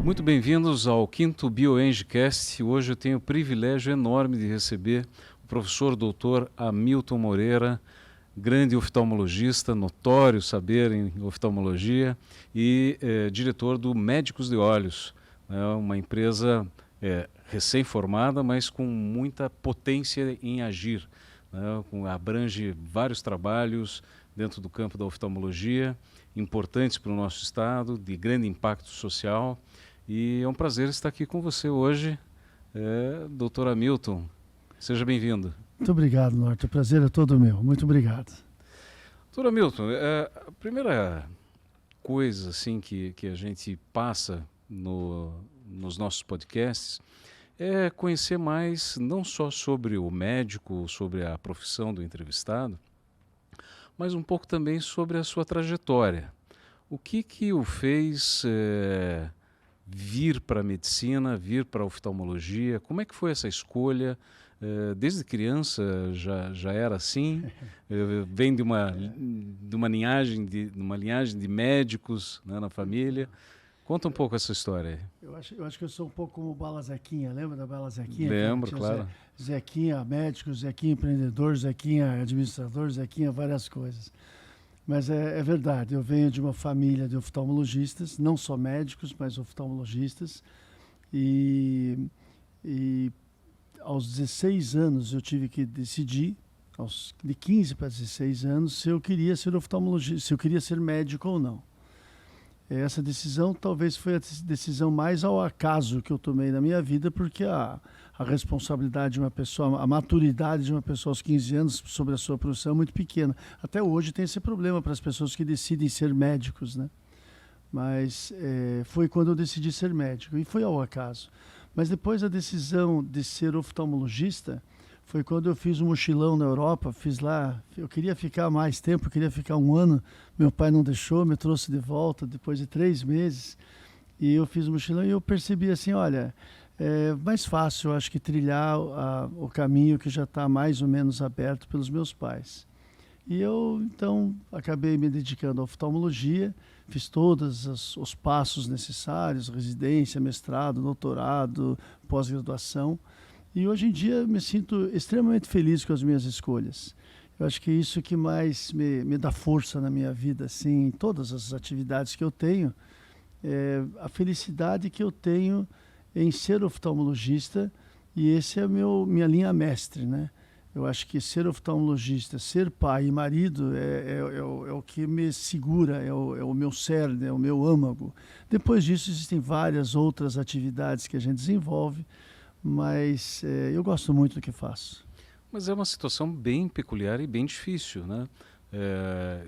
Muito bem-vindos ao 5º BioEngCast. Hoje eu tenho o privilégio enorme de receber o professor doutor Hamilton Moreira, grande oftalmologista, notório saber em oftalmologia e diretor do Médicos de Olhos, né, uma empresa recém-formada, mas com muita potência em agir, né, abrange vários trabalhos dentro do campo da oftalmologia, importantes para o nosso estado, de grande impacto social. E é um prazer estar aqui com você hoje, doutor Hamilton. Seja bem-vindo. Muito obrigado, Norton. O prazer é todo meu. Muito obrigado. Doutor Hamilton, a primeira coisa assim, que a gente passa nos nossos podcasts é conhecer mais não só sobre o médico, sobre a profissão do entrevistado, mas um pouco também sobre a sua trajetória. O que o fez vir para a medicina, vir para a oftalmologia? Como é que foi essa escolha? Desde criança já era assim? Vem de uma linhagem de médicos, né, na família? Conta um pouco essa história. Eu acho que eu sou um pouco como o Bala Zequinha. Lembra da Bala Zequinha? Lembro, claro. Zequinha médico, Zequinha empreendedor, Zequinha administrador, Zequinha várias coisas. Mas é verdade, eu venho de uma família de oftalmologistas, não só médicos, mas oftalmologistas. E aos 16 anos eu tive que decidir, de 15 para 16 anos, se eu queria ser oftalmologista, se eu queria ser médico ou não. Essa decisão talvez foi a decisão mais ao acaso que eu tomei na minha vida, porque a responsabilidade de uma pessoa, a maturidade de uma pessoa aos 15 anos sobre a sua profissão é muito pequena. Até hoje tem esse problema para as pessoas que decidem ser médicos, né? Mas foi quando eu decidi ser médico e foi ao acaso. Mas depois a decisão de ser oftalmologista foi quando eu fiz um mochilão na Europa, fiz lá, eu queria ficar mais tempo, eu queria ficar um ano, meu pai não deixou, me trouxe de volta depois de 3 meses, e eu fiz um mochilão e eu percebi assim, olha, é mais fácil, eu acho que trilhar o caminho que já está mais ou menos aberto pelos meus pais. E eu, então, acabei me dedicando à oftalmologia, fiz todos os passos necessários, residência, mestrado, doutorado, pós-graduação. E hoje em dia me sinto extremamente feliz com as minhas escolhas. Eu acho que é isso que mais me dá força na minha vida, assim, em todas as atividades que eu tenho, a felicidade que eu tenho em ser oftalmologista, e esse é minha linha mestre, né? Eu acho que ser oftalmologista, ser pai e marido é o que me segura, é o meu cerne, é o meu âmago. Depois disso existem várias outras atividades que a gente desenvolve, mas eu gosto muito do que faço. Mas é uma situação bem peculiar e bem difícil, né?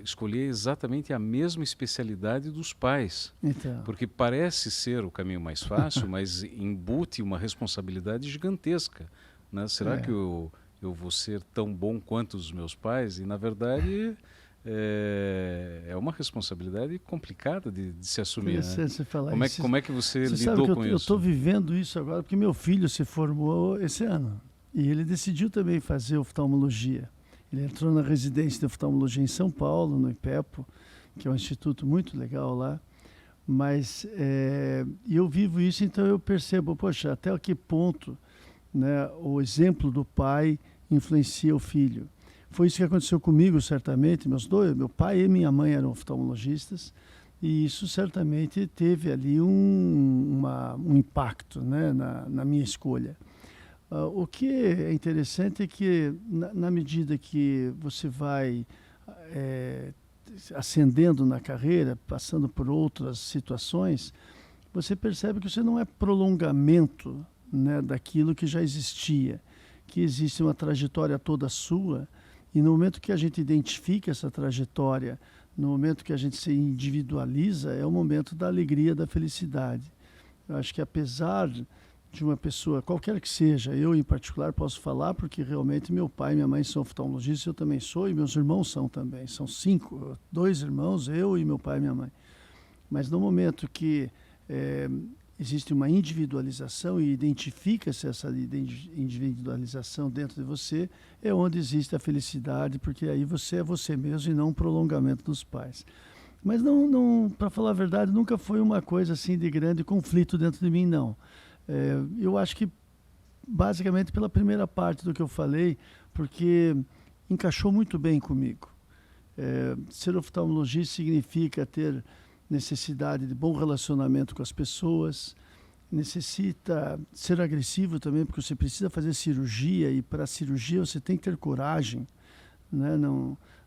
Escolher exatamente a mesma especialidade dos pais, Então. Porque parece ser o caminho mais fácil, mas embute uma responsabilidade gigantesca, né? Será que eu vou ser tão bom quanto os meus pais? E na verdade é uma responsabilidade complicada de se assumir, né? Você falar como é que você sabe lidou que com eu isso? estou vivendo isso agora porque meu filho se formou esse ano e ele decidiu também fazer oftalmologia. Ele entrou na residência de oftalmologia em São Paulo, no IPEPO, que é um instituto muito legal lá. Mas eu vivo isso, então eu percebo, poxa, até que ponto, né, o exemplo do pai influencia o filho. Foi isso que aconteceu comigo, certamente. Meu pai e minha mãe eram oftalmologistas, e isso certamente teve ali um impacto, né, na minha escolha. O que é interessante é que, na medida que você vai ascendendo na carreira, passando por outras situações, você percebe que você não é prolongamento, né, daquilo que já existia, que existe uma trajetória toda sua, e no momento que a gente identifica essa trajetória, no momento que a gente se individualiza, é o momento da alegria, da felicidade. Eu acho que apesar de uma pessoa, qualquer que seja, eu em particular posso falar, porque realmente meu pai e minha mãe são oftalmologistas, eu também sou, e meus irmãos são também. São 5, 2 irmãos, eu e meu pai e minha mãe. Mas no momento que existe uma individualização e identifica-se essa individualização dentro de você, é onde existe a felicidade, porque aí você é você mesmo e não um prolongamento dos pais. Mas não, para falar a verdade, nunca foi uma coisa assim de grande conflito dentro de mim, não. Eu acho que basicamente pela primeira parte do que eu falei, porque encaixou muito bem comigo. Ser oftalmologista significa ter necessidade de bom relacionamento com as pessoas, necessita ser agressivo também, porque você precisa fazer cirurgia, e para a cirurgia você tem que ter coragem, né?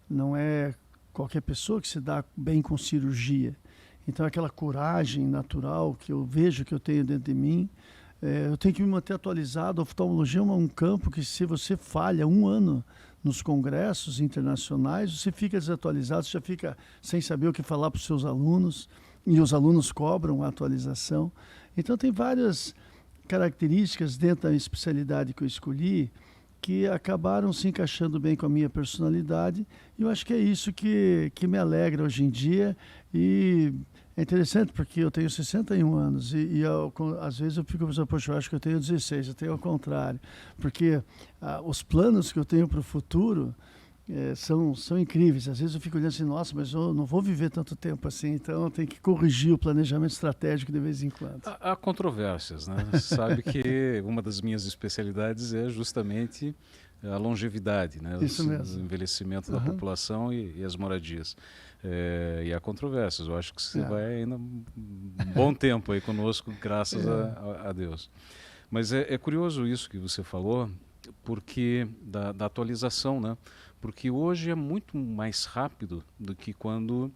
Não é qualquer pessoa que se dá bem com cirurgia. Então aquela coragem natural que eu vejo que eu tenho dentro de mim, eu tenho que me manter atualizado. A oftalmologia é um campo que, se você falha um ano nos congressos internacionais, você fica desatualizado, você já fica sem saber o que falar para os seus alunos, e os alunos cobram a atualização. Então tem várias características dentro da especialidade que eu escolhi que acabaram se encaixando bem com a minha personalidade, e eu acho que é isso que me alegra hoje em dia. E é interessante porque eu tenho 61 anos às vezes eu fico pensando, poxa, eu acho que eu tenho 16, eu tenho ao contrário, porque os planos que eu tenho para o futuro são incríveis. Às vezes eu fico olhando assim, nossa, mas eu não vou viver tanto tempo assim, então eu tenho que corrigir o planejamento estratégico de vez em quando. Há controvérsias, né? Você sabe que uma das minhas especialidades é justamente a longevidade, né? Isso mesmo. O envelhecimento da população e as moradias. E há controvérsias. Eu acho que você vai ainda um bom tempo aí conosco, graças a Deus. Mas é curioso isso que você falou, porque da atualização, né? Porque hoje é muito mais rápido do que quando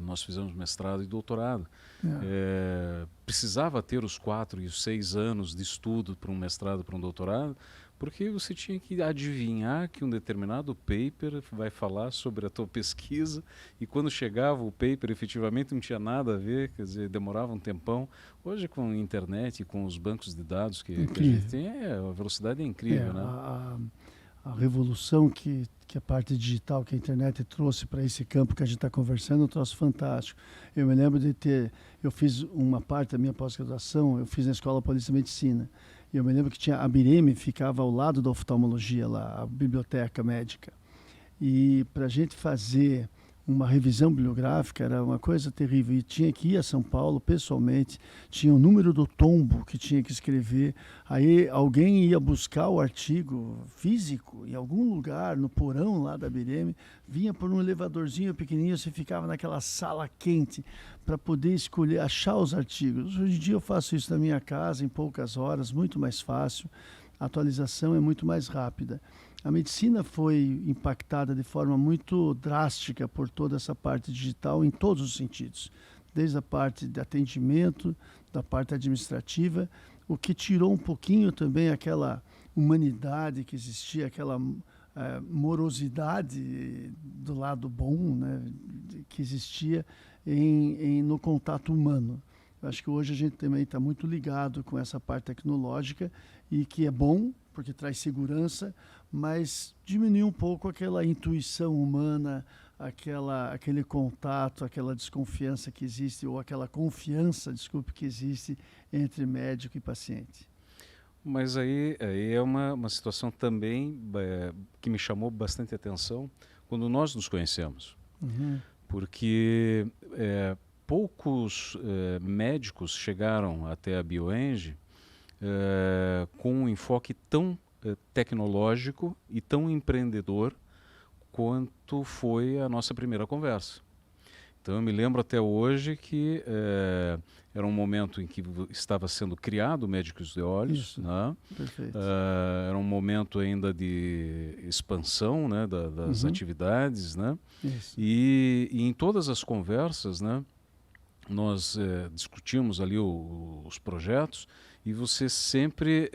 nós fizemos mestrado e doutorado. Precisava ter os 4 e os 6 anos de estudo para um mestrado, para um doutorado, porque você tinha que adivinhar que um determinado paper vai falar sobre a tua pesquisa, e quando chegava o paper efetivamente não tinha nada a ver, quer dizer, demorava um tempão. Hoje, com a internet e com os bancos de dados que a gente tem, a velocidade é incrível, né? A revolução que a parte digital, que a internet trouxe para esse campo que a gente está conversando, é um troço fantástico. Eu me lembro eu fiz uma parte da minha pós-graduação, eu fiz na Escola Paulista de Medicina. E eu me lembro que tinha a Bireme, ficava ao lado da oftalmologia lá, a biblioteca médica. E para a gente fazer uma revisão bibliográfica era uma coisa terrível, e tinha que ir a São Paulo pessoalmente, tinha o número do tombo que tinha que escrever, aí alguém ia buscar o artigo físico em algum lugar, no porão lá da Bireme, vinha por um elevadorzinho pequenininho, você ficava naquela sala quente para poder escolher, achar os artigos. Hoje em dia eu faço isso na minha casa, em poucas horas, muito mais fácil, a atualização é muito mais rápida. A medicina foi impactada de forma muito drástica por toda essa parte digital em todos os sentidos, desde a parte de atendimento, da parte administrativa, o que tirou um pouquinho também aquela humanidade que existia, aquela morosidade do lado bom, né, que existia no contato humano. Eu acho que hoje a gente também está muito ligado com essa parte tecnológica, e que é bom, porque traz segurança, mas diminui um pouco aquela intuição humana, aquele contato, aquela desconfiança que existe, ou aquela confiança, desculpe, que existe entre médico e paciente. Mas aí é uma situação também que me chamou bastante atenção quando nós nos conhecemos. Porque poucos médicos chegaram até a Bioeng com um enfoque tão tecnológico e tão empreendedor quanto foi a nossa primeira conversa. Então eu me lembro até hoje que era um momento em que estava sendo criado o Médicos de Olhos, né? Perfeito. Era um momento ainda de expansão, né, das atividades, né? E em todas as conversas, né, nós discutimos ali os projetos, e você sempre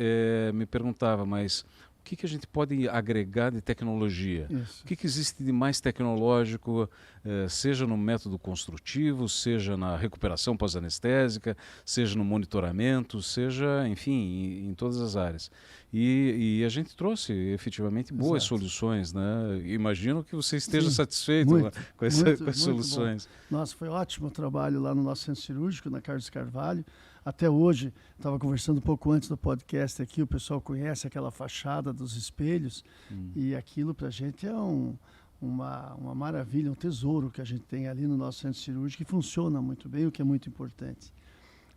me perguntava, mas o que a gente pode agregar de tecnologia? Isso. O que existe de mais tecnológico, seja no método construtivo, seja na recuperação pós-anestésica, seja no monitoramento, seja, enfim, em todas as áreas. E a gente trouxe efetivamente boas soluções, né? Imagino que você esteja satisfeito com as soluções. Bom. Nossa, foi ótimo o trabalho lá no nosso centro cirúrgico, na Carlos Carvalho. Até hoje, estava conversando um pouco antes do podcast aqui, o pessoal conhece aquela fachada dos espelhos, e aquilo para a gente é um uma maravilha, um tesouro que a gente tem ali no nosso centro cirúrgico, que funciona muito bem, o que é muito importante.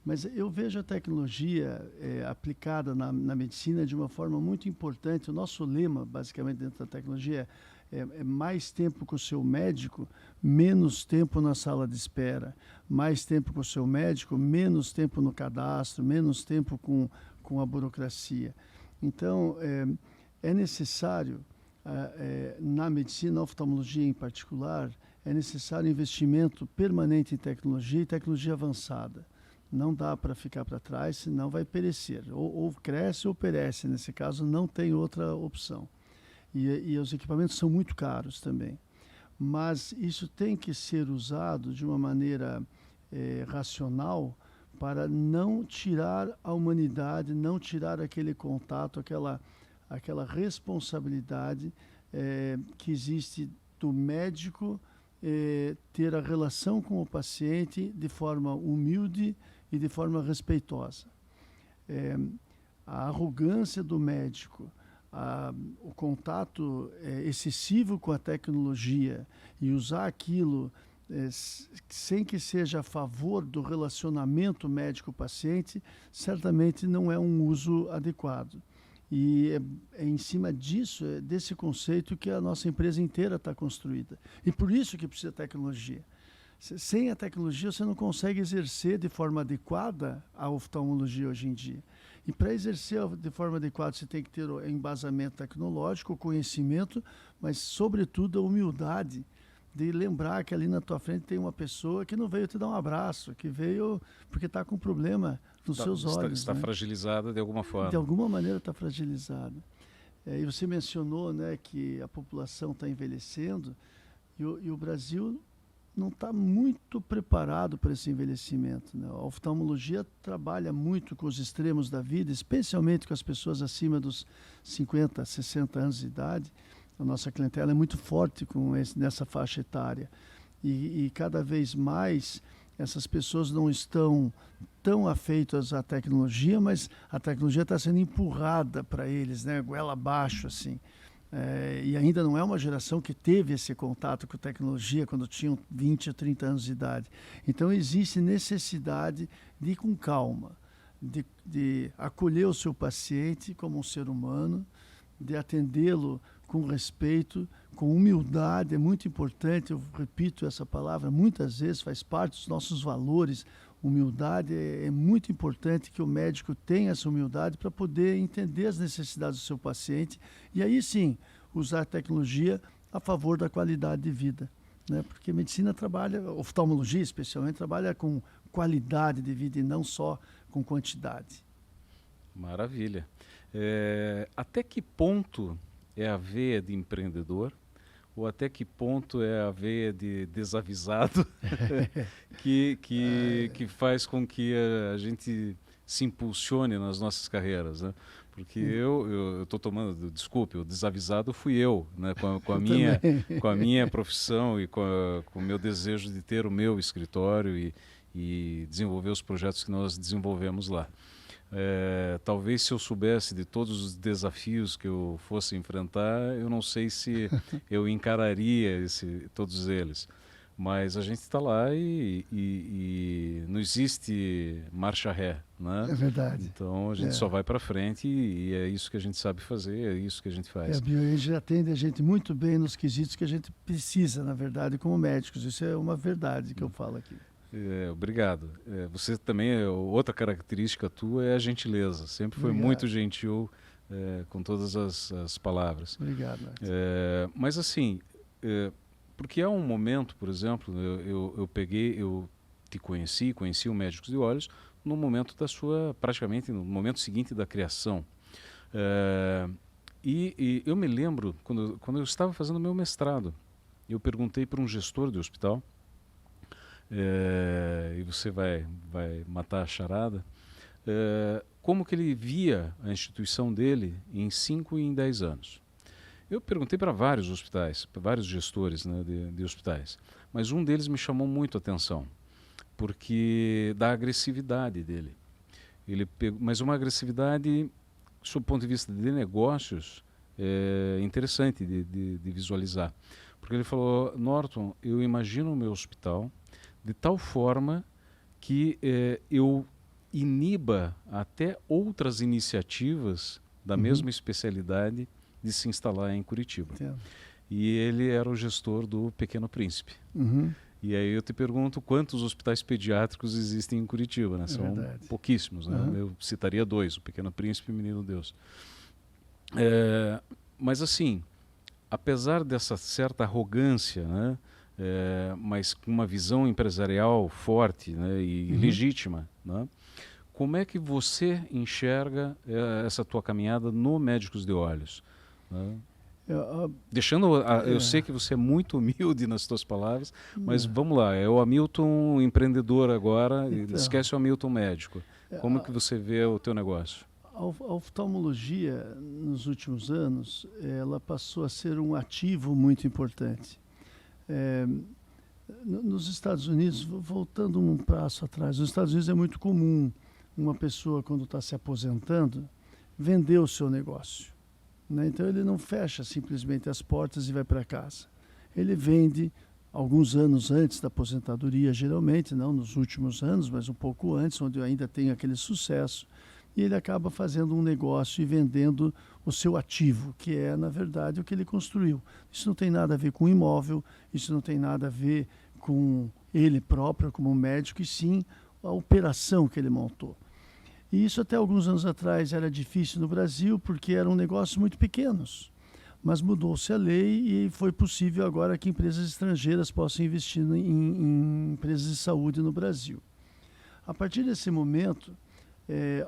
Mas eu vejo a tecnologia aplicada na medicina de uma forma muito importante. O nosso lema, basicamente, dentro da tecnologia é mais tempo com o seu médico, menos tempo na sala de espera. Mais tempo com o seu médico, menos tempo no cadastro, menos tempo com a burocracia. Então, é necessário, na medicina, na oftalmologia em particular, é necessário investimento permanente em tecnologia e tecnologia avançada. Não dá para ficar para trás, senão vai perecer. Ou cresce ou perece. Nesse caso, não tem outra opção. E os equipamentos são muito caros também. Mas isso tem que ser usado de uma maneira racional para não tirar a humanidade, não tirar aquele contato, aquela responsabilidade que existe do médico ter a relação com o paciente de forma humilde e de forma respeitosa. A arrogância do médico, o contato excessivo com a tecnologia e usar aquilo sem que seja a favor do relacionamento médico-paciente, certamente não é um uso adequado. E é em cima disso, desse conceito, que a nossa empresa inteira está construída. E por isso que precisa de tecnologia. Sem a tecnologia, você não consegue exercer de forma adequada a oftalmologia hoje em dia. E para exercer de forma adequada, você tem que ter o embasamento tecnológico, o conhecimento, mas, sobretudo, a humildade de lembrar que ali na tua frente tem uma pessoa que não veio te dar um abraço, que veio porque está com problema nos seus olhos. Está fragilizada de alguma forma. De alguma maneira está fragilizada. E você mencionou, né, que a população está envelhecendo e o Brasil não está muito preparado para esse envelhecimento, né? A oftalmologia trabalha muito com os extremos da vida, especialmente com as pessoas acima dos 50, 60 anos de idade. A nossa clientela é muito forte nessa faixa etária. E cada vez mais essas pessoas não estão tão afeitas à tecnologia, mas a tecnologia está sendo empurrada para eles, né? Goela abaixo, assim. E ainda não é uma geração que teve esse contato com tecnologia quando tinham 20 ou 30 anos de idade. Então existe necessidade de ir com calma, de acolher o seu paciente como um ser humano, de atendê-lo com respeito, com humildade. É muito importante, eu repito essa palavra muitas vezes, faz parte dos nossos valores. Humildade é muito importante que o médico tenha essa humildade para poder entender as necessidades do seu paciente e aí sim usar a tecnologia a favor da qualidade de vida, né? Porque a medicina trabalha, oftalmologia especialmente, trabalha com qualidade de vida e não só com quantidade. Maravilha. Até que ponto é a veia de empreendedor ou até que ponto é a veia de desavisado que faz com que a gente se impulsione nas nossas carreiras, né? Porque eu estou tomando, desculpe, o desavisado fui eu, né? Com a minha profissão e com o meu desejo de ter o meu escritório e desenvolver os projetos que nós desenvolvemos lá. Talvez se eu soubesse de todos os desafios que eu fosse enfrentar, eu não sei se eu encararia todos eles. Mas a gente está lá e não existe marcha ré, né? É verdade. Então a gente só vai para frente e é isso que a gente sabe fazer, é isso que a gente faz. A BioAge atende a gente muito bem nos quesitos que a gente precisa, na verdade, como médicos. Isso é uma verdade que eu falo aqui. Obrigado. Você também, outra característica tua é a gentileza. Sempre foi muito gentil com todas as palavras. Obrigado. Mas assim, porque há um momento, por exemplo, eu te conheci o Médicos de Olhos no momento praticamente no momento seguinte da criação. E eu me lembro, quando eu estava fazendo meu mestrado, eu perguntei para um gestor de hospital, e você vai matar a charada, como que ele via a instituição dele em 5 e em 10 anos. Eu perguntei para vários hospitais, para vários gestores, né, de hospitais, mas um deles me chamou muito a atenção, porque da agressividade dele. Mas uma agressividade, sob o ponto de vista de negócios, interessante de visualizar. Porque ele falou, Norton, eu imagino o meu hospital de tal forma que eu iniba até outras iniciativas da mesma especialidade de se instalar em Curitiba. Entendo. E ele era o gestor do Pequeno Príncipe. E aí eu te pergunto quantos hospitais pediátricos existem em Curitiba, né? São pouquíssimos, né? Eu citaria 2, o Pequeno Príncipe e o Menino Deus. Mas assim, apesar dessa certa arrogância, né? Mas com uma visão empresarial forte, né? E legítima, né? Como é que você enxerga essa tua caminhada no Médicos de Olhos? Né? Eu sei que você é muito humilde nas suas palavras, mas vamos lá, é o Hamilton empreendedor agora, esquece o Hamilton médico. Como que você vê o teu negócio? A oftalmologia, nos últimos anos, ela passou a ser um ativo muito importante. Nos Estados Unidos, voltando um passo atrás, nos Estados Unidos é muito comum uma pessoa, quando está se aposentando, vender o seu negócio. Né? Então ele não fecha simplesmente as portas e vai para casa. Ele vende alguns anos antes da aposentadoria, geralmente, não nos últimos anos, mas um pouco antes, onde ainda tem aquele sucesso, e ele acaba fazendo um negócio e vendendo o seu ativo, que é, na verdade, o que ele construiu. Isso não tem nada a ver com imóvel, isso não tem nada a ver com ele próprio como médico, e sim a operação que ele montou. E isso até alguns anos atrás era difícil no Brasil, porque eram negócios muito pequenos. Mas mudou-se a lei e foi possível agora que empresas estrangeiras possam investir em empresas de saúde no Brasil. A partir desse momento,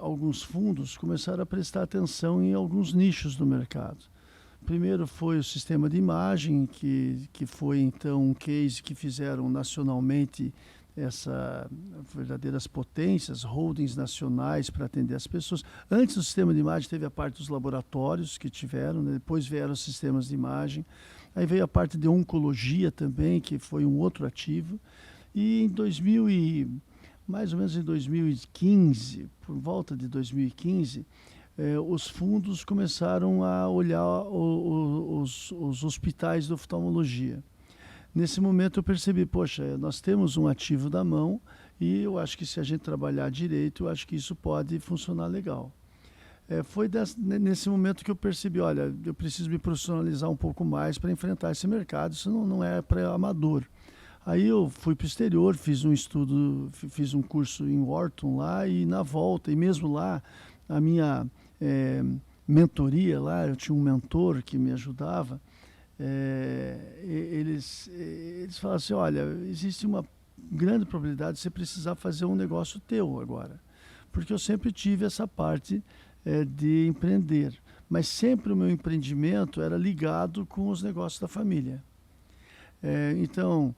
alguns fundos começaram a prestar atenção em alguns nichos do mercado. Primeiro foi o sistema de imagem, que foi então um case que fizeram nacionalmente verdadeiras potências, holdings nacionais para atender as pessoas. Antes do sistema de imagem teve a parte dos laboratórios que tiveram, né? Depois vieram os sistemas de imagem. Aí veio a parte de oncologia também, que foi um outro ativo. E mais ou menos em 2015, por volta de 2015, os fundos começaram a olhar os hospitais de oftalmologia. Nesse momento eu percebi, poxa, nós temos um ativo da mão e eu acho que se a gente trabalhar direito, eu acho que isso pode funcionar legal. Foi nesse momento que eu percebi, olha, eu preciso me profissionalizar um pouco mais para enfrentar esse mercado, isso não é para amador. Aí eu fui para o exterior, fiz um estudo, fiz um curso em Wharton lá e na volta, e mesmo lá, a minha mentoria lá, eu tinha um mentor que me ajudava, eles falaram assim, olha, existe uma grande probabilidade de você precisar fazer um negócio teu agora. Porque eu sempre tive essa parte de empreender. Mas sempre o meu empreendimento era ligado com os negócios da família. Então,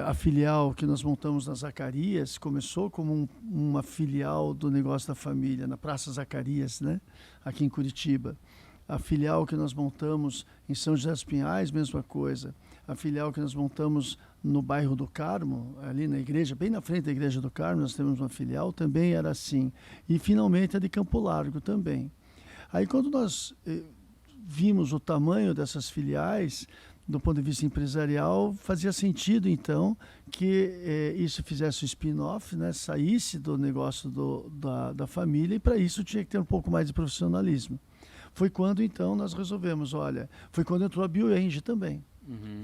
a filial que nós montamos na Zacarias começou como uma filial do negócio da família, na Praça Zacarias, né? Aqui em Curitiba. A filial que nós montamos em São José dos Pinhais, mesma coisa. A filial que nós montamos no bairro do Carmo, ali na igreja, bem na frente da igreja do Carmo, nós temos uma filial, também era assim. E finalmente a de Campo Largo também. Aí quando nós vimos o tamanho dessas filiais, do ponto de vista empresarial, fazia sentido então que isso fizesse o spin-off, né, saísse do negócio da família, e para isso tinha que ter um pouco mais de profissionalismo. Foi quando, então, nós resolvemos, olha, foi quando entrou a BioEng também,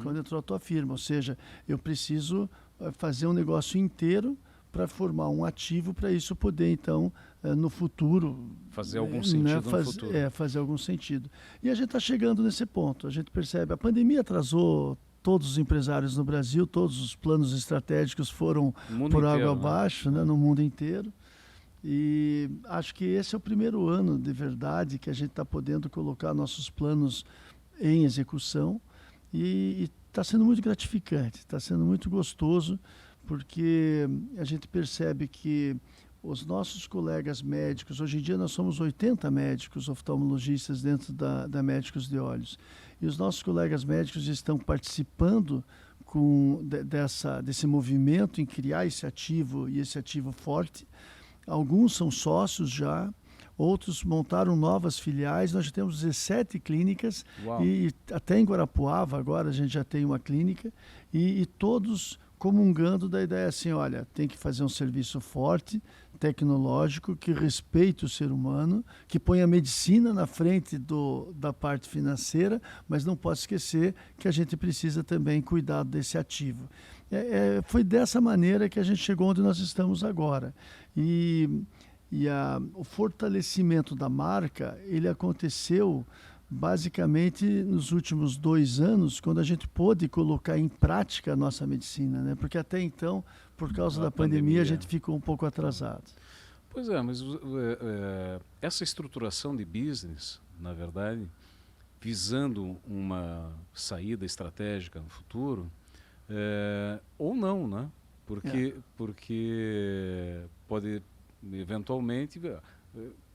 quando entrou a tua firma, ou seja, eu preciso fazer um negócio inteiro para formar um ativo para isso poder, então, no futuro... Fazer algum sentido no futuro. Fazer algum sentido. E a gente está chegando nesse ponto, a gente percebe, a pandemia atrasou todos os empresários no Brasil, todos os planos estratégicos foram por água abaixo, né, no mundo inteiro. E acho que esse é o primeiro ano de verdade que a gente está podendo colocar nossos planos em execução e está sendo muito gratificante, está sendo muito gostoso, porque a gente percebe que os nossos colegas médicos, hoje em dia nós somos 80 médicos oftalmologistas dentro da Médicos de Olhos, e os nossos colegas médicos estão participando desse movimento em criar esse ativo e esse ativo forte. Alguns são sócios já, outros montaram novas filiais, nós já temos 17 clínicas, Uau. e até em Guarapuava agora a gente já tem uma clínica, e todos comungando da ideia assim, olha, tem que fazer um serviço forte, tecnológico, que respeite o ser humano, que põe a medicina na frente da parte financeira, mas não pode esquecer que a gente precisa também cuidar desse ativo. Foi dessa maneira que a gente chegou onde nós estamos agora. O fortalecimento da marca, ele aconteceu basicamente nos últimos 2 anos, quando a gente pôde colocar em prática a nossa medicina, né? Porque até então, por causa da pandemia, a gente ficou um pouco atrasado. Pois é, mas essa estruturação de business, na verdade, visando uma saída estratégica no futuro, ou não, né? Porque pode eventualmente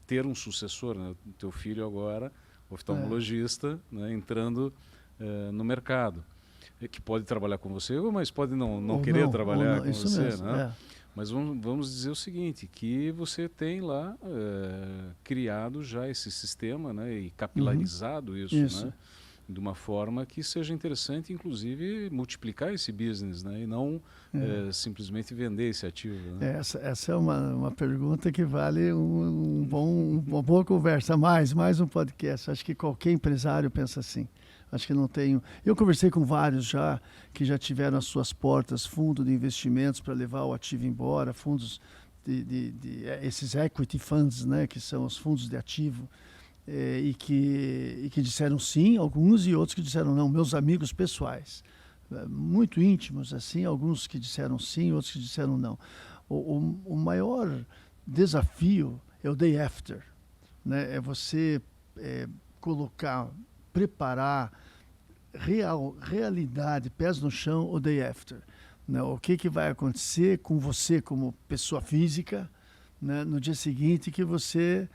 ter um sucessor, né? O teu filho agora, oftalmologista, né? Entrando no mercado, que pode trabalhar com você, mas pode não querer trabalhar com você, mesmo, né? Mas vamos dizer o seguinte, que você tem lá criado já esse sistema, né? E capilarizado isso. Né? De uma forma que seja interessante, inclusive, multiplicar esse business, né? E não simplesmente vender esse ativo. Né? Essa é uma pergunta que vale uma boa conversa, mais um podcast. Acho que qualquer empresário pensa assim. Acho que não tenho... Eu conversei com vários já, que já tiveram as suas portas, fundo de investimentos para levar o ativo embora, fundos esses equity funds, né? Que são os fundos de ativo, e que disseram sim, alguns, e outros que disseram não, meus amigos pessoais, muito íntimos, assim, alguns que disseram sim, outros que disseram não. O maior desafio é o day after, né? É você preparar realidade, pés no chão, o day after. Né? O que vai acontecer com você como pessoa física, né? No dia seguinte que você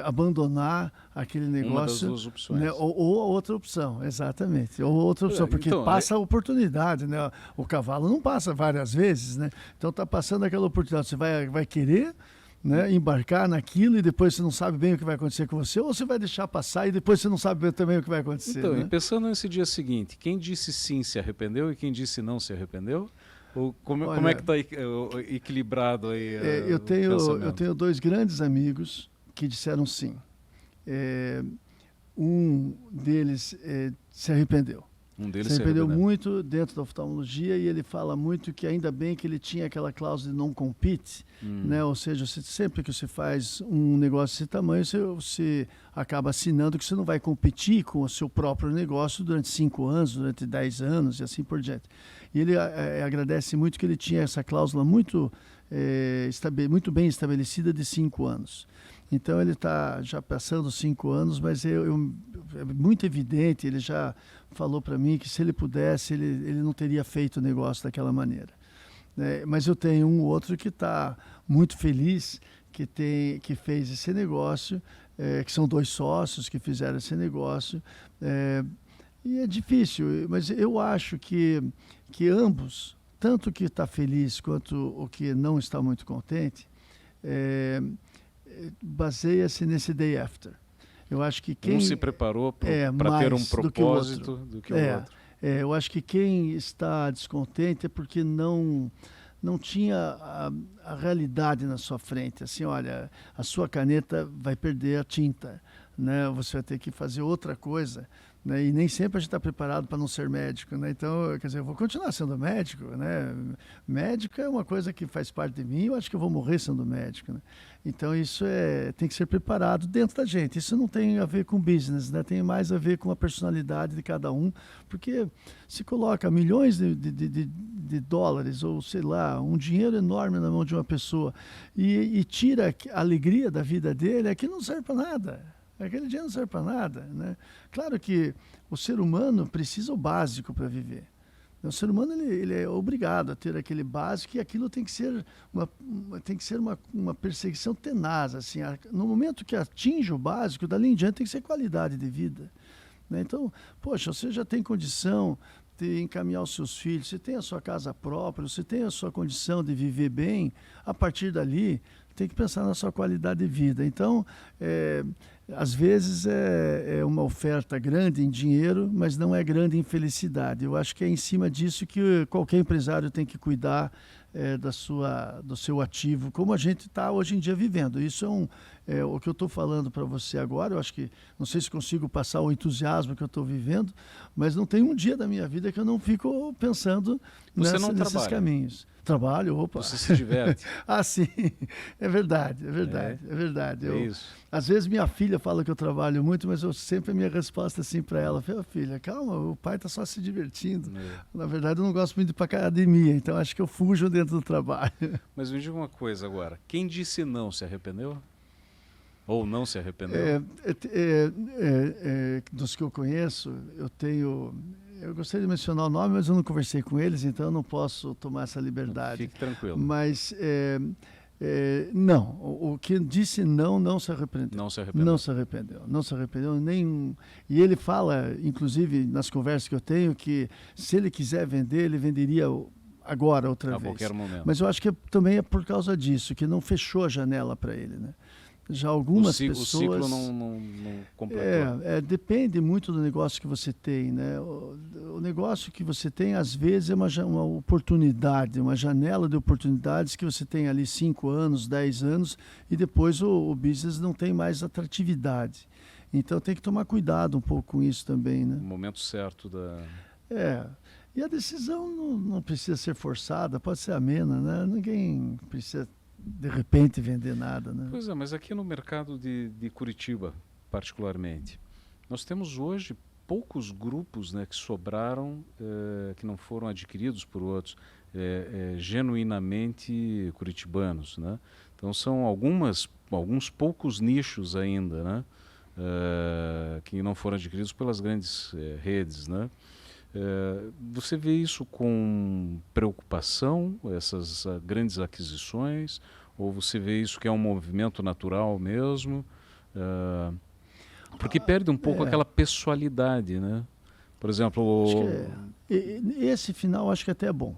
abandonar aquele negócio. Uma das duas opções. Né? Ou a outra opção, exatamente. Ou outra opção, porque então, passa a oportunidade. Né? O cavalo não passa várias vezes, né? Então está passando aquela oportunidade. Você vai querer, né, embarcar naquilo e depois você não sabe bem o que vai acontecer com você, ou você vai deixar passar e depois você não sabe também o que vai acontecer. Então, né? E pensando nesse dia seguinte, quem disse sim se arrependeu e quem disse não se arrependeu? Ou como é que está equilibrado aí? Eu tenho 2 grandes amigos que disseram sim. Um deles se arrependeu. Se arrependeu muito dentro da oftalmologia, e ele fala muito que ainda bem que ele tinha aquela cláusula de não compete, né? Ou seja, sempre que você faz um negócio desse tamanho, você acaba assinando que você não vai competir com o seu próprio negócio durante 5 anos, durante 10 anos e assim por diante. E ele agradece muito que ele tinha essa cláusula muito bem estabelecida de 5 anos. Então ele está já passando 5 anos, mas é muito evidente, ele já falou para mim que se ele pudesse, ele não teria feito o negócio daquela maneira. Mas eu tenho um outro que está muito feliz, que fez esse negócio, que são 2 sócios que fizeram esse negócio. E é difícil, mas eu acho que ambos, tanto o que está feliz quanto o que não está muito contente, baseia-se nesse day after. Eu acho que quem... Um se preparou para ter um propósito do que o outro. Eu acho que quem está descontente é porque não tinha a realidade na sua frente. Assim, olha, a sua caneta vai perder a tinta, né? Você vai ter que fazer outra coisa. Né? E nem sempre a gente está preparado para não ser médico, né? Então, quer dizer, eu vou continuar sendo médico, né? Médico é uma coisa que faz parte de mim, eu acho que eu vou morrer sendo médico, né? Então, isso tem que ser preparado dentro da gente. Isso não tem a ver com business, né? Tem mais a ver com a personalidade de cada um, porque se coloca milhões de dólares, ou sei lá, um dinheiro enorme na mão de uma pessoa e tira a alegria da vida dele, aquilo não serve para nada. Aquele dinheiro não serve para nada, né? Claro que o ser humano precisa o básico para viver. O ser humano ele é obrigado a ter aquele básico, e aquilo tem que ser uma perseguição tenaz. Assim, no momento que atinge o básico, dali em diante tem que ser qualidade de vida. Né? Então, poxa, você já tem condição de encaminhar os seus filhos, você tem a sua casa própria, você tem a sua condição de viver bem, a partir dali tem que pensar na sua qualidade de vida. Então, às vezes é uma oferta grande em dinheiro, mas não é grande em felicidade. Eu acho que é em cima disso que qualquer empresário tem que cuidar do seu ativo, como a gente está hoje em dia vivendo. Isso o que eu estou falando para você agora. Eu acho que, não sei se consigo passar o entusiasmo que eu estou vivendo, mas não tem um dia da minha vida que eu não fico pensando nesses caminhos. Trabalho, opa. Você se diverte. Ah, sim, é verdade. Isso. Às vezes minha filha fala que eu trabalho muito, mas sempre a minha resposta assim para ela, filha, calma, o pai está só se divertindo. Na verdade, eu não gosto muito de ir para academia, então acho que eu fujo dentro do trabalho. Mas me diga uma coisa agora, quem disse não se arrependeu? Ou não se arrependeu? Dos que eu conheço, eu gostaria de mencionar o nome, mas eu não conversei com eles, então eu não posso tomar essa liberdade. Fique tranquilo. Mas não, o que disse não se arrependeu. Não se arrependeu. Não se arrependeu nem. E ele fala, inclusive nas conversas que eu tenho, que se ele quiser vender, ele venderia agora outra vez. A qualquer momento. Mas eu acho que também é por causa disso, que não fechou a janela para ele, né? Já algumas pessoas... O ciclo não completou. Depende muito do negócio que você tem, né? O negócio que você tem, às vezes, é uma oportunidade, uma janela de oportunidades que você tem ali 5 anos, 10 anos, e depois o business não tem mais atratividade. Então tem que tomar cuidado um pouco com isso também, né? O momento certo da... E a decisão não precisa ser forçada, pode ser amena, né? Ninguém precisa de repente vender nada, né? Pois é, mas aqui no mercado de Curitiba, particularmente, nós temos hoje poucos grupos, né, que sobraram, que não foram adquiridos por outros, genuinamente curitibanos, né? Então são alguns poucos nichos ainda, né, que não foram adquiridos pelas grandes redes, né? Você vê isso com preocupação, essas grandes aquisições, ou você vê isso que é um movimento natural mesmo? Porque perde um pouco aquela pessoalidade, né? Por exemplo... Esse final acho que até é bom,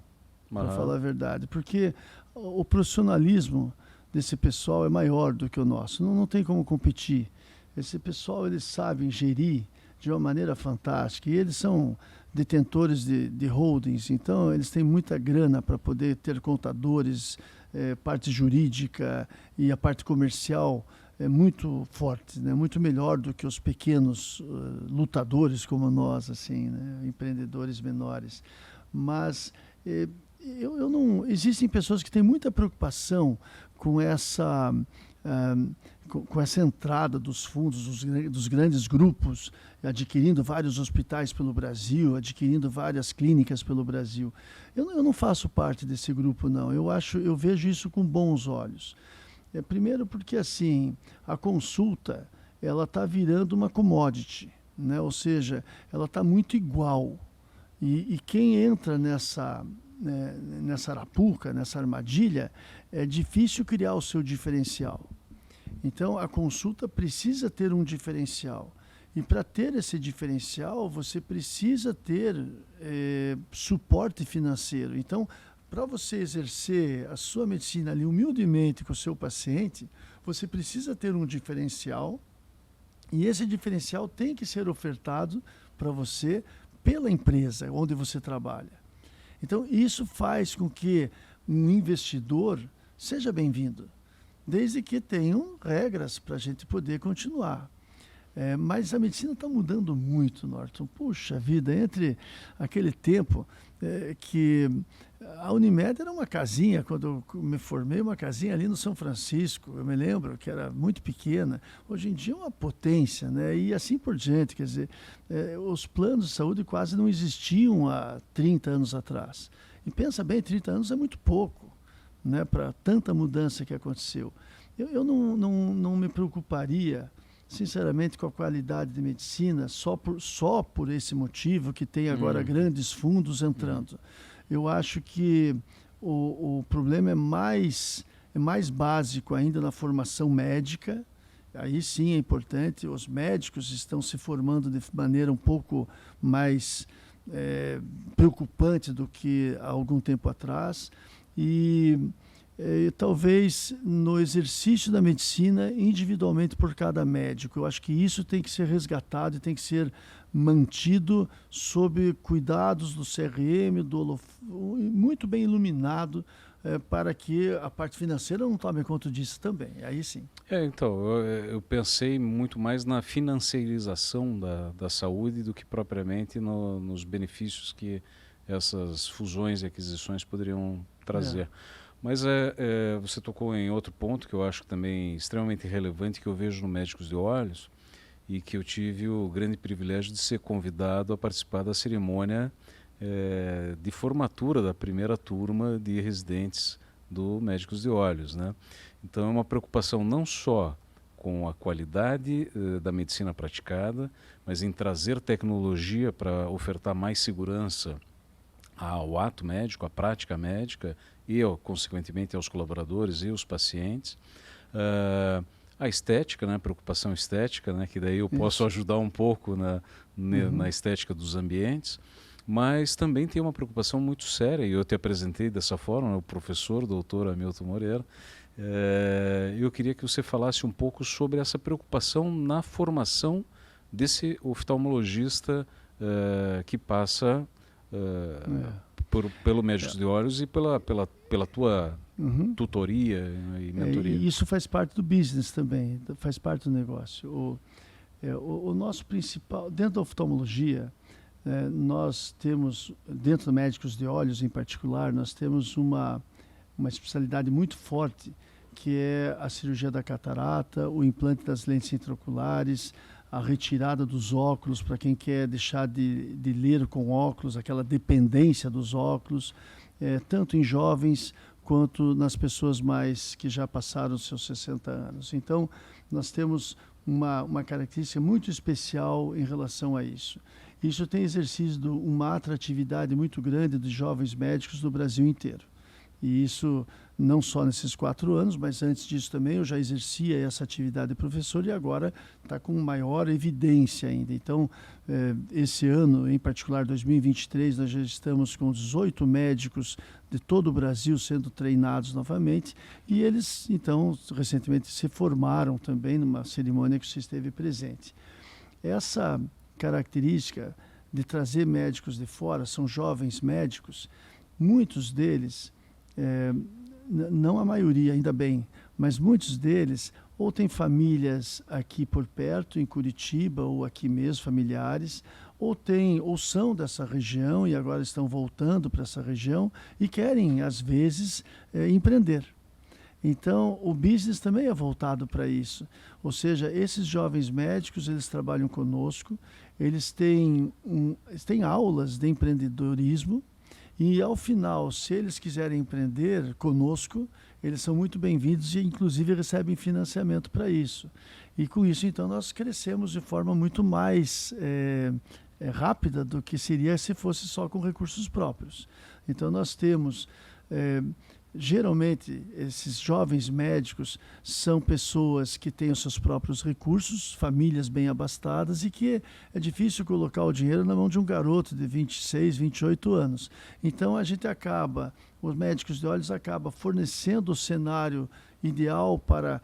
para falar a verdade, porque o profissionalismo desse pessoal é maior do que o nosso, não tem como competir. Esse pessoal, eles sabem gerir de uma maneira fantástica, e eles são detentores de holdings, então eles têm muita grana para poder ter contadores, parte jurídica e a parte comercial é muito forte, né? Muito melhor do que os pequenos lutadores como nós, assim, né? Empreendedores menores. Mas eu não... Existem pessoas que têm muita preocupação com essa entrada dos fundos, dos grandes grupos, adquirindo vários hospitais pelo Brasil, adquirindo várias clínicas pelo Brasil. Eu não faço parte desse grupo, não. Eu vejo isso com bons olhos. Primeiro porque, assim, a consulta, ela está virando uma commodity, né? Ou seja, ela está muito igual. E quem entra nessa arapuca, nessa armadilha, é difícil criar o seu diferencial. Então, a consulta precisa ter um diferencial. E para ter esse diferencial, você precisa ter suporte financeiro. Então, para você exercer a sua medicina ali humildemente com o seu paciente, você precisa ter um diferencial. E esse diferencial tem que ser ofertado para você pela empresa onde você trabalha. Então, isso faz com que um investidor seja bem-vindo, desde que tenham regras para a gente poder continuar. Mas a medicina está mudando muito, Norton. Puxa vida, entre aquele tempo que a Unimed era uma casinha, quando eu me formei, uma casinha ali no São Francisco, eu me lembro que era muito pequena. Hoje em dia é uma potência, né? E assim por diante, quer dizer, os planos de saúde quase não existiam há 30 anos atrás. E pensa bem, 30 anos é muito pouco, né, para tanta mudança que aconteceu. Eu não me preocuparia, sinceramente, com a qualidade de medicina só por esse motivo que tem agora grandes fundos entrando. Eu acho que o problema é mais básico ainda na formação médica. Aí sim é importante, os médicos estão se formando de maneira um pouco mais preocupante do que há algum tempo atrás. E talvez no exercício da medicina individualmente por cada médico. Eu acho que isso tem que ser resgatado e tem que ser mantido sob cuidados do CRM, muito bem iluminado, para que a parte financeira não tome conta disso também. Aí sim. Então, eu pensei muito mais na financiarização da saúde do que propriamente nos benefícios que essas fusões e aquisições poderiam trazer. Mas você tocou em outro ponto que eu acho também extremamente relevante, que eu vejo no Médicos de Olhos, e que eu tive o grande privilégio de ser convidado a participar da cerimônia de formatura da primeira turma de residentes do Médicos de Olhos, né? Então é uma preocupação não só com a qualidade da medicina praticada, mas em trazer tecnologia para ofertar mais segurança ao ato médico, à prática médica e, consequentemente, aos colaboradores e aos pacientes. A estética, né, a preocupação estética, né, que daí eu posso ajudar um pouco na estética dos ambientes, mas também tem uma preocupação muito séria, e eu te apresentei dessa forma, o professor, doutor Hamilton Moreira. Eu queria que você falasse um pouco sobre essa preocupação na formação desse oftalmologista que passa pelo Médicos de Olhos e pela tua tutoria e mentoria. E isso faz parte do business também, faz parte do negócio. O nosso principal, dentro da oftalmologia, nós temos, dentro do Médicos de Olhos em particular, nós temos uma especialidade muito forte, que é a cirurgia da catarata, o implante das lentes intraoculares, a retirada dos óculos para quem quer deixar de ler com óculos, aquela dependência dos óculos, tanto em jovens quanto nas pessoas que já passaram os seus 60 anos. Então, nós temos uma característica muito especial em relação a isso. Isso tem exercido uma atratividade muito grande dos jovens médicos do Brasil inteiro. E isso não só nesses 4 anos, mas antes disso também eu já exercia essa atividade de professor e agora está com maior evidência ainda. Então, esse ano, em particular 2023, nós já estamos com 18 médicos de todo o Brasil sendo treinados novamente e eles, então, recentemente se formaram também numa cerimônia que você esteve presente. Essa característica de trazer médicos de fora, são jovens médicos, muitos deles... não a maioria, ainda bem, mas muitos deles ou têm famílias aqui por perto, em Curitiba, ou aqui mesmo, familiares, ou são dessa região e agora estão voltando para essa região e querem, às vezes, empreender. Então, o business também é voltado para isso. Ou seja, esses jovens médicos, eles trabalham conosco, eles têm aulas de empreendedorismo. E, ao final, se eles quiserem empreender conosco, eles são muito bem-vindos e, inclusive, recebem financiamento para isso. E, com isso, então, nós crescemos de forma muito mais rápida do que seria se fosse só com recursos próprios. Então, nós temos... geralmente, esses jovens médicos são pessoas que têm os seus próprios recursos, famílias bem abastadas e que é difícil colocar o dinheiro na mão de um garoto de 26, 28 anos. Então, os Médicos de Olhos acabam fornecendo o cenário ideal para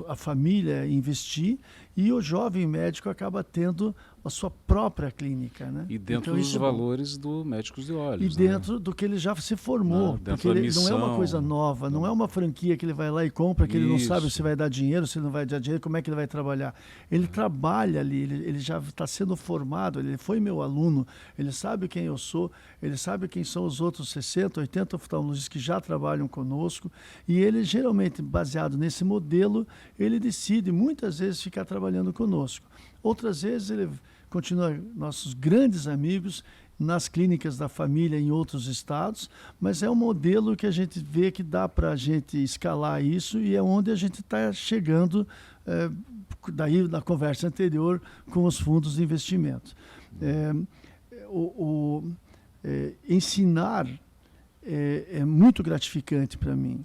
a família investir e o jovem médico acaba tendo a sua própria clínica, né? E dentro dos valores do Médicos de Olhos. E dentro do que ele já se formou, porque não é uma coisa nova, não é uma franquia que ele vai lá e compra, que ele não sabe se vai dar dinheiro, se não vai dar dinheiro, como é que ele vai trabalhar. Ele trabalha ali, ele já está sendo formado, ele foi meu aluno, ele sabe quem eu sou, ele sabe quem são os outros 60, 80 oftalmologistas que já trabalham conosco, e ele geralmente, baseado nesse modelo, ele decide muitas vezes ficar trabalhando conosco. Outras vezes ele continua nossos grandes amigos nas clínicas da família em outros estados, mas é um modelo que a gente vê que dá para a gente escalar isso e é onde a gente está chegando, daí na conversa anterior, com os fundos de investimento. Ensinar é muito gratificante para mim.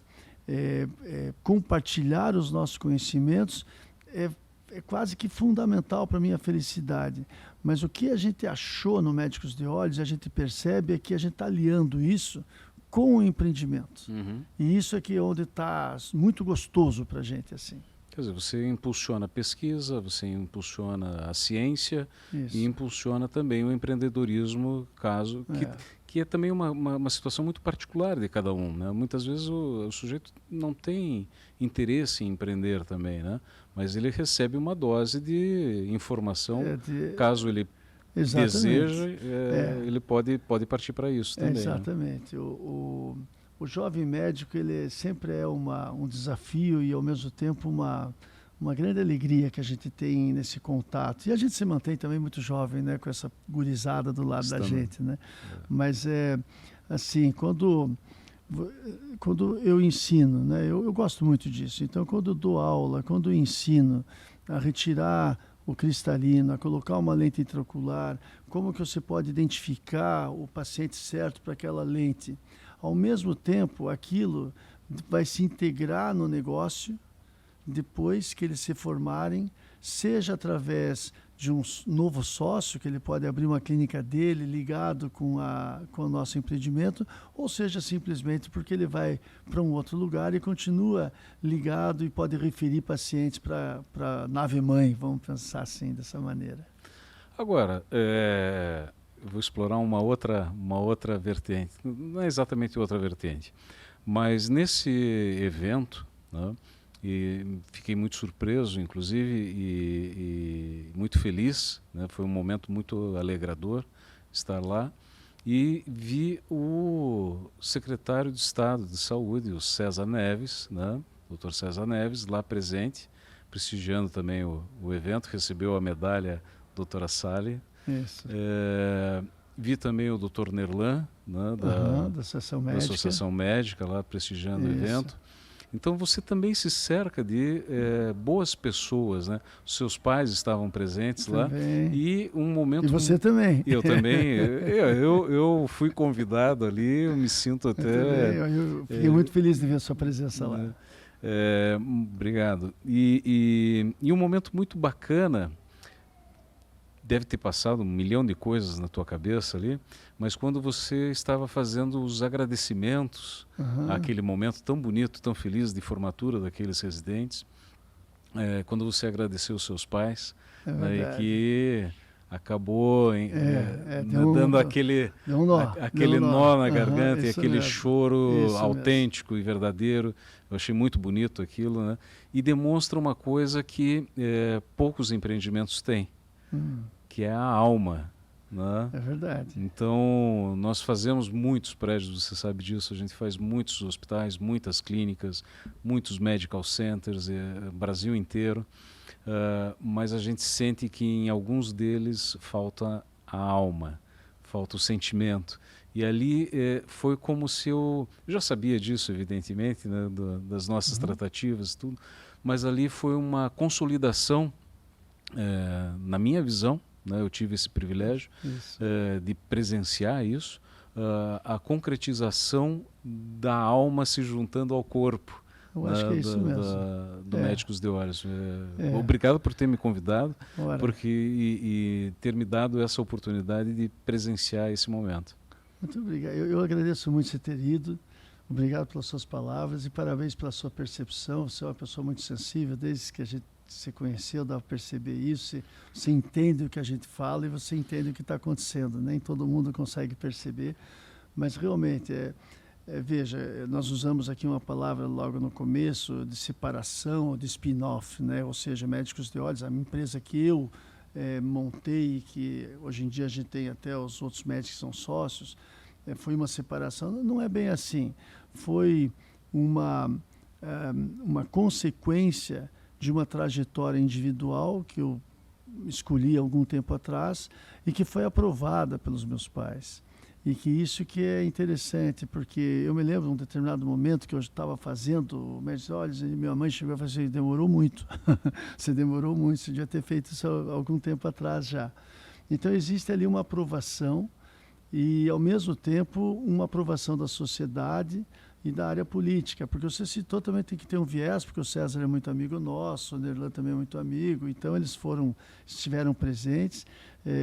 Compartilhar os nossos conhecimentos é quase que fundamental para a minha felicidade. Mas o que a gente achou no Médicos de Olhos, a gente percebe é que a gente está aliando isso com o empreendimento. Uhum. E isso aqui é onde está muito gostoso para a gente, assim. Quer dizer, você impulsiona a pesquisa, você impulsiona a ciência Isso. e impulsiona também o empreendedorismo, que é também uma situação muito particular de cada um, né? Muitas vezes o sujeito não tem interesse em empreender também, né? Mas ele recebe uma dose de informação, caso ele deseja, ele pode partir para isso também. Exatamente. Né? O jovem médico, ele sempre é um desafio e, ao mesmo tempo, uma grande alegria que a gente tem nesse contato. E a gente se mantém também muito jovem, né, com essa gurizada do lado da gente, né? Mas, assim, quando eu ensino, né, eu gosto muito disso. Então, quando eu dou aula, quando eu ensino a retirar o cristalino, a colocar uma lente intraocular, como que você pode identificar o paciente certo para aquela lente? Ao mesmo tempo, aquilo vai se integrar no negócio depois que eles se formarem, seja através de um novo sócio, que ele pode abrir uma clínica dele ligado com o nosso empreendimento, ou seja simplesmente porque ele vai para um outro lugar e continua ligado e pode referir pacientes para a nave-mãe, vamos pensar assim, dessa maneira. Agora, eu vou explorar uma outra vertente, não é exatamente outra vertente, mas nesse evento, né, e fiquei muito surpreso, inclusive, e muito feliz, né, foi um momento muito alegrador estar lá, e vi o secretário de Estado de Saúde, o César Neves, né, Dr. César Neves, lá presente, prestigiando também o evento, recebeu a medalha doutora Sally. Isso. Vi também o Dr. Nerlan, né, da Associação Médica, lá prestigiando o evento. Então você também se cerca de boas pessoas, né? Os seus pais estavam presentes lá e um momento. E você também? Eu também. Eu fui convidado ali. Eu me sinto até. Eu fiquei muito feliz de ver a sua presença lá. Obrigado. E um momento muito bacana. Deve ter passado 1 milhão de coisas na tua cabeça ali, mas quando você estava fazendo os agradecimentos àquele momento tão bonito, tão feliz de formatura daqueles residentes, quando você agradeceu os seus pais, né, e que acabou dando aquele nó na garganta e aquele choro autêntico e verdadeiro. Eu achei muito bonito aquilo, né? E demonstra uma coisa que poucos empreendimentos têm. Que é a alma, né? É verdade. Então, nós fazemos muitos prédios, você sabe disso, a gente faz muitos hospitais, muitas clínicas, muitos medical centers, Brasil inteiro, mas a gente sente que em alguns deles falta a alma, falta o sentimento. E ali foi como se eu já sabia disso, evidentemente, né, das nossas tratativas e tudo, mas ali foi uma consolidação, na minha visão, né, eu tive esse privilégio de presenciar isso, a concretização da alma se juntando ao corpo. Eu acho que é isso mesmo. Do Médicos de Olhos. Obrigado por ter me convidado e ter me dado essa oportunidade de presenciar esse momento. Muito obrigado. Eu agradeço muito você ter ido. Obrigado pelas suas palavras e parabéns pela sua percepção. Você é uma pessoa muito sensível, desde que a gente se conheceu, dá para perceber isso. Você entende o que a gente fala e você entende o que está acontecendo. Nem todo mundo consegue perceber, mas realmente, veja, nós usamos aqui uma palavra logo no começo de separação, de spin-off, né? Ou seja, Médicos de Olhos, a empresa que eu montei, que hoje em dia a gente tem até os outros médicos que são sócios, foi uma separação. Não é bem assim. Foi uma consequência de uma trajetória individual que eu escolhi há algum tempo atrás e que foi aprovada pelos meus pais. E que isso que é interessante, porque eu me lembro de um determinado momento que eu estava fazendo o Médicos de Olhos e minha mãe chegou e falou assim: demorou muito, você demorou muito, você devia ter feito isso há algum tempo atrás já. Então existe ali uma aprovação e, ao mesmo tempo, uma aprovação da sociedade e da área política, porque você citou também tem que ter um viés, porque o César é muito amigo nosso, o Nerlan também é muito amigo, então eles estiveram presentes.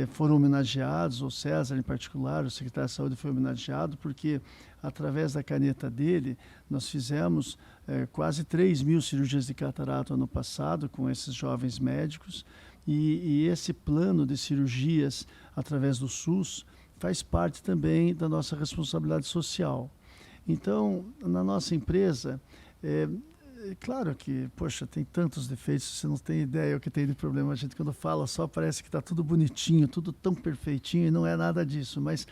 foram homenageados, o César em particular, o secretário de Saúde foi homenageado, porque através da caneta dele, nós fizemos quase 3.000 cirurgias de catarata ano passado com esses jovens médicos, e esse plano de cirurgias através do SUS faz parte também da nossa responsabilidade social. Então, na nossa empresa, claro que, poxa, tem tantos defeitos, você não tem ideia o que tem de problema. A gente, quando fala só, parece que está tudo bonitinho, tudo tão perfeitinho, e não é nada disso. Mas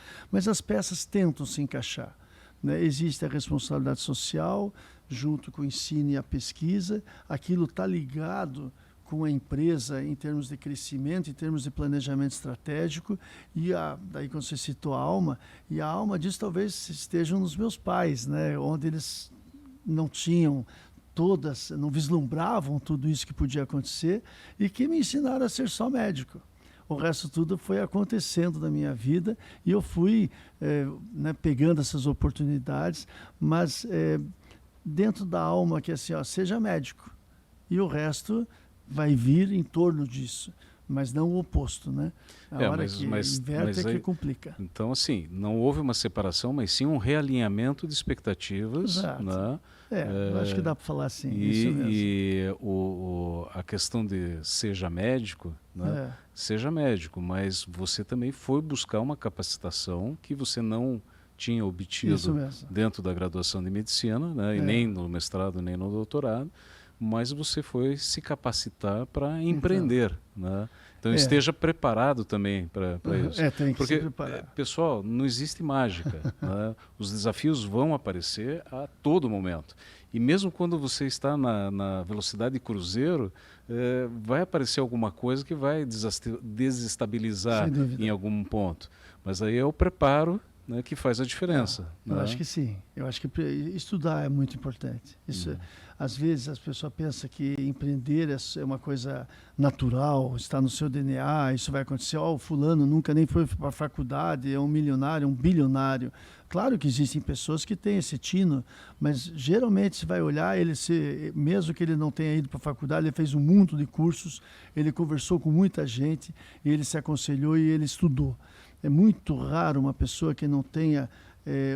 as peças tentam se encaixar, né? Existe a responsabilidade social, junto com o ensino e a pesquisa. Aquilo está ligado com a empresa em termos de crescimento, em termos de planejamento estratégico, e daí quando você citou a alma, e a alma disso talvez estejam nos meus pais, né? Onde eles não tinham não vislumbravam tudo isso que podia acontecer, e que me ensinaram a ser só médico. O resto tudo foi acontecendo na minha vida, e eu fui né, pegando essas oportunidades, mas dentro da alma que é assim, ó, seja médico, e o resto vai vir em torno disso, mas não o oposto, né? A hora que inverte é que complica. Então, assim, não houve uma separação, mas sim um realinhamento de expectativas. Exato. Né? Eu acho que dá para falar assim, isso mesmo. E a questão de seja médico, né? Seja médico, mas você também foi buscar uma capacitação que você não tinha obtido dentro da graduação de medicina, né? E nem no mestrado, nem no doutorado, mas você foi se capacitar para empreender, né? Então esteja preparado também para isso. Tem que Porque, se preparar. pessoal, não existe mágica. Né? Os desafios vão aparecer a todo momento. E mesmo quando você está na velocidade de cruzeiro, vai aparecer alguma coisa que vai desestabilizar em algum ponto. Mas aí é o preparo, né, que faz a diferença. Eu acho que sim. Eu acho que estudar é muito importante. Isso, às vezes as pessoas pensam que empreender é uma coisa natural, está no seu DNA, isso vai acontecer. O fulano nunca nem foi para a faculdade, é um milionário, um bilionário. Claro que existem pessoas que têm esse tino, mas geralmente você vai olhar, mesmo que ele não tenha ido para a faculdade, ele fez um mundo de cursos, ele conversou com muita gente, ele se aconselhou e ele estudou. É muito raro uma pessoa que não tenha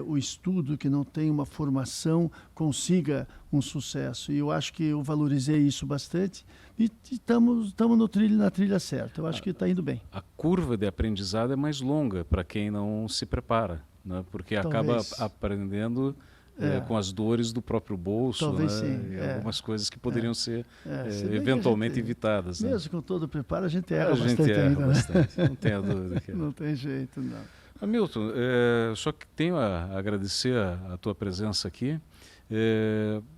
o estudo, que não tenha uma formação, consiga um sucesso. E eu acho que eu valorizei isso bastante e estamos na trilha certa. Eu acho que está indo bem. A curva de aprendizado é mais longa para quem não se prepara, né? Porque acaba aprendendo com as dores do próprio bolso, talvez, né? sim. E algumas coisas que poderiam ser eventualmente evitadas. Né? Mesmo com todo o preparo, a gente erra bastante ainda. Bastante. Não tem a dúvida. Não tem jeito, não. Hamilton, só que tenho a agradecer a tua presença aqui.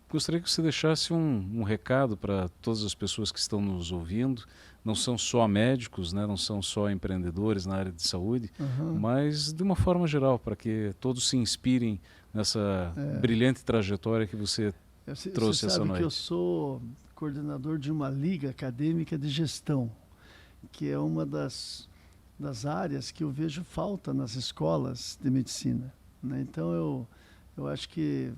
Gostaria que você deixasse um recado para todas as pessoas que estão nos ouvindo. Não são só médicos, né? Não são só empreendedores na área de saúde, mas de uma forma geral, para que todos se inspirem nessa brilhante trajetória que você trouxe essa noite. Você sabe que eu sou coordenador de uma liga acadêmica de gestão, que é uma das áreas que eu vejo falta nas escolas de medicina, né? Então eu acho que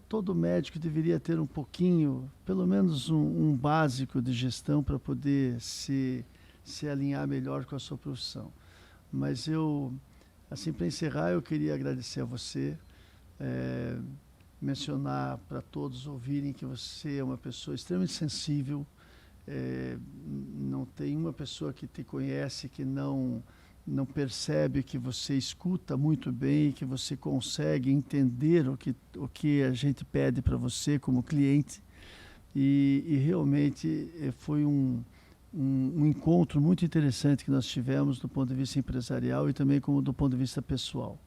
todo médico deveria ter um pouquinho, pelo menos um básico de gestão para poder se alinhar melhor com a sua profissão. Mas assim, para encerrar, eu queria agradecer a você, mencionar para todos ouvirem que você é uma pessoa extremamente sensível. Não tem uma pessoa que te conhece que não percebe que você escuta muito bem, que você consegue entender o que a gente pede para você como cliente. E realmente foi um encontro muito interessante que nós tivemos do ponto de vista empresarial e também como do ponto de vista pessoal.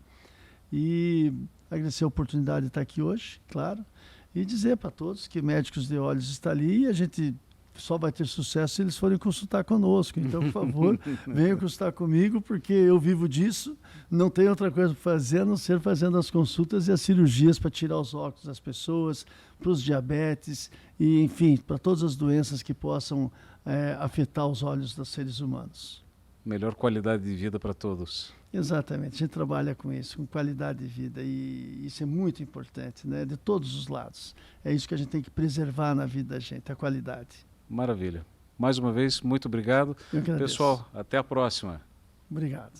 E agradecer a oportunidade de estar aqui hoje, claro, e dizer para todos que Médicos de Olhos está ali e a gente só vai ter sucesso se eles forem consultar conosco. Então, por favor, venham consultar comigo, porque eu vivo disso, não tenho outra coisa para fazer a não ser fazendo as consultas e as cirurgias para tirar os óculos das pessoas, para os diabetes e, enfim, para todas as doenças que possam afetar os olhos dos seres humanos. Melhor qualidade de vida para todos. Exatamente, a gente trabalha com isso, com qualidade de vida, e isso é muito importante, né? De todos os lados. É isso que a gente tem que preservar na vida da gente, a qualidade. Maravilha. Mais uma vez, muito obrigado. Eu que agradeço. Pessoal, até a próxima. Obrigado.